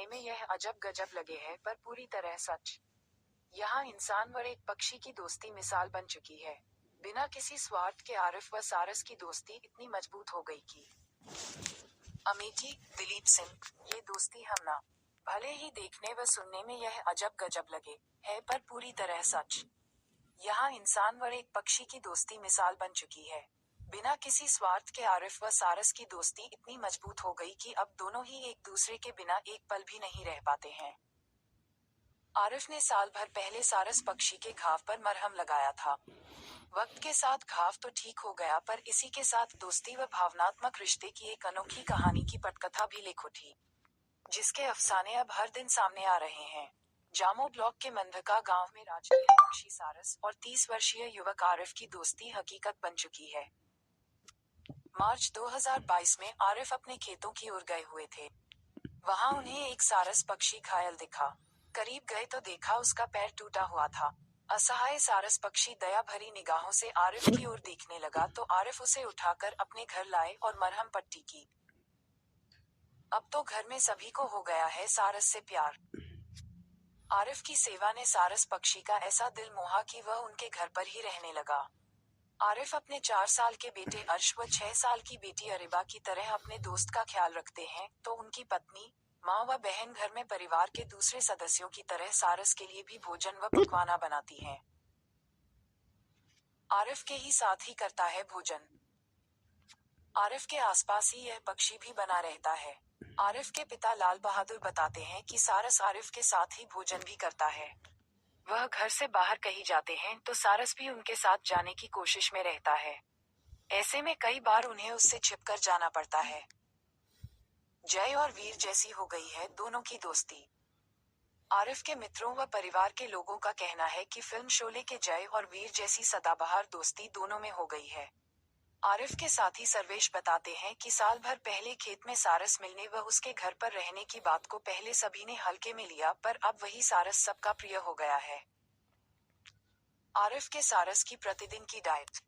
सुनने में यह अजब गजब लगे है पर पूरी तरह सच। यहाँ इंसान व एक पक्षी की दोस्ती मिसाल बन चुकी है। बिना किसी स्वार्थ के आरिफ व सारस की दोस्ती इतनी मजबूत हो गई कि अमेठी, दिलीप सिंह, ये दोस्ती हम ना। भले ही देखने व सुनने में यह अजब गजब लगे है पर पूरी तरह सच। यहाँ इंसान व एक पक्षी की दोस्ती मिसाल बन चुकी है। बिना किसी स्वार्थ के आरिफ व सारस की दोस्ती इतनी मजबूत हो गई कि अब दोनों ही एक दूसरे के बिना एक पल भी नहीं रह पाते हैं। आरिफ ने साल भर पहले सारस पक्षी के घाव पर मरहम लगाया था। वक्त के साथ घाव तो ठीक हो गया पर इसी के साथ दोस्ती व भावनात्मक रिश्ते की एक अनोखी कहानी की पटकथा भी लिख उठी, जिसके अफसाने अब हर दिन सामने आ रहे हैं। जामो ब्लॉक के मंधका गांव में राजकीय पक्षी सारस और 30 वर्षीय युवक आरिफ की दोस्ती हकीकत बन चुकी है। मार्च 2022 में आरिफ अपने खेतों की ओर गए हुए थे। वहां उन्हें एक सारस पक्षी घायल दिखा। करीब गए तो देखा उसका पैर टूटा हुआ था। असहाय सारस पक्षी दया भरी निगाहों से आरिफ की ओर देखने लगा तो आरिफ उसे उठाकर अपने घर लाए और मरहम पट्टी की। अब तो घर में सभी को हो गया है सारस से प्यार। आरिफ की सेवा ने सारस पक्षी का ऐसा दिल मोहा कि वह उनके घर पर ही रहने लगा। आरिफ अपने 4 साल के बेटे अर्श व 6 साल की बेटी अरिबा की तरह अपने दोस्त का ख्याल रखते हैं तो उनकी पत्नी, माँ व बहन घर में परिवार के दूसरे सदस्यों की तरह सारस के लिए भी भोजन व पकवाना बनाती हैं। आरिफ के ही साथ ही करता है भोजन। आरिफ के आसपास ही यह पक्षी भी बना रहता है। आरिफ के पिता लाल बहादुर बताते हैं कि सारस आरिफ के साथ ही भोजन भी करता है। वह घर से बाहर कहीं जाते हैं तो सारस भी उनके साथ जाने की कोशिश में रहता है। ऐसे में कई बार उन्हें उससे छिपकर जाना पड़ता है। जय और वीर जैसी हो गई है दोनों की दोस्ती। आरिफ के मित्रों व परिवार के लोगों का कहना है कि फिल्म शोले के जय और वीर जैसी सदाबहार दोस्ती दोनों में हो गई है। आरिफ के साथी सर्वेश बताते हैं कि साल भर पहले खेत में सारस मिलने व उसके घर पर रहने की बात को पहले सभी ने हल्के में लिया पर अब वही सारस सबका प्रिय हो गया है। आरिफ के सारस की प्रतिदिन की डाइट।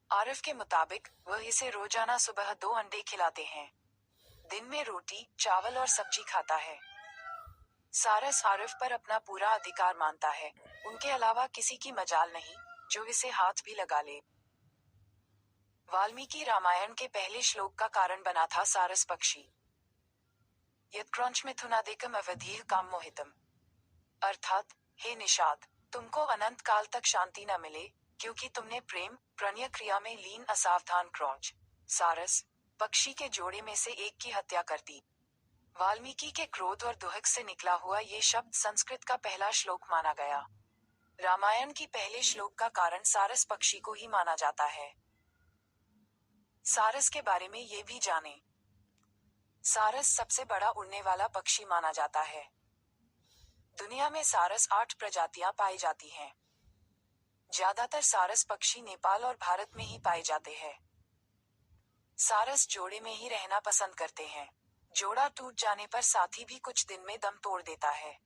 आरिफ के मुताबिक वह इसे रोजाना सुबह 2 अंडे खिलाते हैं। दिन में रोटी, चावल और सब्जी खाता है। सारस आरिफ पर अपना पूरा अधिकार मानता है। उनके अलावा किसी की मजाल नहीं जो इसे हाथ भी लगा ले। वाल्मीकि रामायण के पहले श्लोक का कारण बना था सारस पक्षी। यत्क्रौंच मिथुनादेकम अवधीह काम मोहितम, अर्थात हे निषाद, तुमको अनंत काल तक शांति न मिले क्योंकि तुमने प्रेम प्रणय क्रिया में लीन असावधान क्रौंच सारस पक्षी के जोड़े में से एक की हत्या कर दी। वाल्मीकि के क्रोध और दुहक से निकला हुआ ये शब्द संस्कृत का पहला श्लोक माना गया। रामायण की पहले श्लोक का कारण सारस पक्षी को ही माना जाता है। सारस के बारे में ये भी जाने। सारस सबसे बड़ा उड़ने वाला पक्षी माना जाता है। दुनिया में सारस 8 प्रजातियां पाई जाती हैं। ज्यादातर सारस पक्षी नेपाल और भारत में ही पाए जाते हैं। सारस जोड़े में ही रहना पसंद करते हैं। जोड़ा टूट जाने पर साथी भी कुछ दिन में दम तोड़ देता है।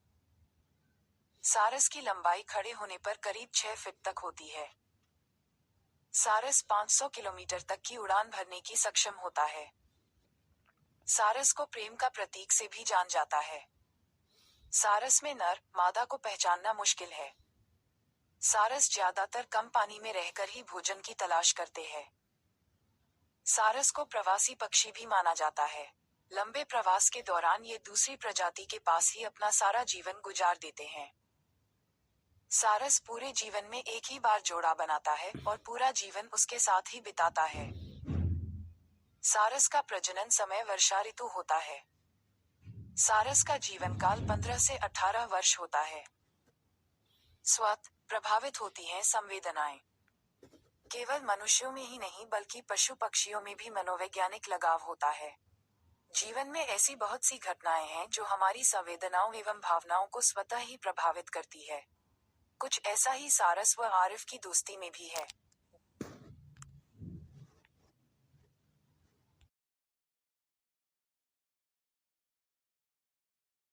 सारस की लंबाई खड़े होने पर करीब 6 फीट तक होती है। सारस 500 किलोमीटर तक की उड़ान भरने की सक्षम होता है। सारस को प्रेम का प्रतीक से भी जान जाता है। सारस में नर मादा को पहचानना मुश्किल है। सारस ज्यादातर कम पानी में रहकर ही भोजन की तलाश करते हैं। सारस को प्रवासी पक्षी भी माना जाता है। लंबे प्रवास के दौरान ये दूसरी प्रजाति के पास ही अपना सारा जीवन गुजार देते हैं। सारस पूरे जीवन में एक ही बार जोड़ा बनाता है और पूरा जीवन उसके साथ ही बिताता है। सारस का प्रजनन समय वर्षा ऋतु होता है। सारस का जीवन काल 15 से 18 वर्ष होता है। स्वतः प्रभावित होती हैं संवेदनाएं। केवल मनुष्यों में ही नहीं बल्कि पशु पक्षियों में भी मनोवैज्ञानिक लगाव होता है। जीवन में ऐसी बहुत सी घटनाएं हैं जो हमारी संवेदनाओं एवं भावनाओं को स्वतः ही प्रभावित करती है। कुछ ऐसा ही सारस व आरिफ की दोस्ती में भी है।